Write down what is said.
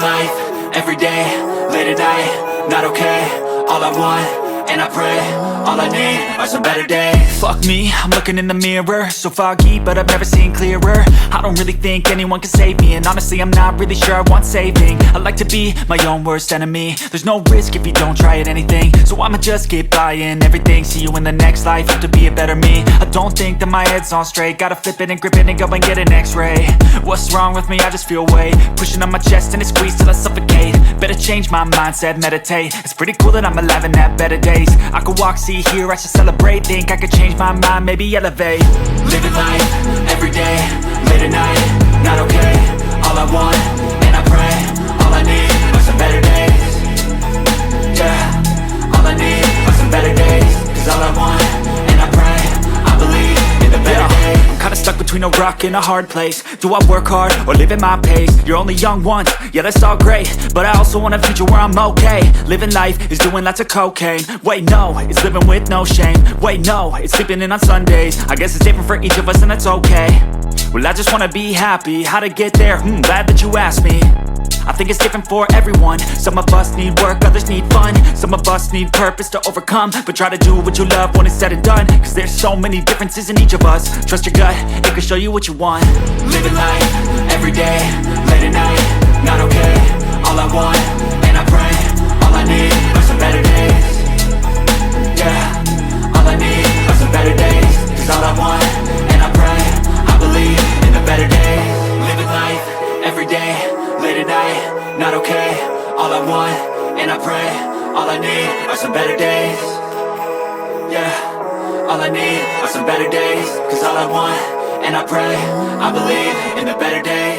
life, everyday, late at night, not okay. All I want, and I pray, all I need are some better days. Fuck me, I'm looking in the mirror, so foggy, but I've never seen clearer. I don't really think anyone can save me, and honestly I'm not really sure I want saving. I like to be my own worst enemy. There's no risk if you don't try at anything, so I'ma just get buying everything. See you in the next life, have to be a better me. I don't think that my head's on straight, gotta flip it and grip it and go and get an x-ray. What's wrong with me? I just feel weight pushing on my chest and it squeezes till I suffocate. Better change my mindset, meditate. It's pretty cool that I'm alive and have better days. I could walk, see, hear, I should celebrate. Think I could change my mind, maybe elevate. Living life, everyday, late at night, not okay. All I want, and I pray, all I need are some better days. Yeah, all I need are some better days. Cause all I want, and I pray, I believe in the better days. I'm kinda stuck between a rock and a hard place. Do I work hard or live at my pace? You're only young once, yeah that's all great, but I also want a future where I'm okay. Living life is doing lots of cocaine. Wait no, it's living with no shame. Wait no, it's sleeping in on Sundays. I guess it's different for each of us and that's okay. Well I just wanna be happy, how to get there? Glad that you asked me. I think it's different for everyone. Some of us need work, others need fun. Some of us need purpose to overcome. But try to do what you love when it's said and done. Cause there's so many differences in each of us. Trust your gut, it can show you what you want. Living life, everyday, late at night, not okay. All I want, and I pray, all I need are some better days. Yeah, all I need are some better days. Cause all I want, and I pray, I believe in the better days. Living life, everyday, late at night, not okay. All I want, and I pray, all I need are some better days. Yeah, all I need are some better days. Cause all I want, and I pray, I believe in the better days.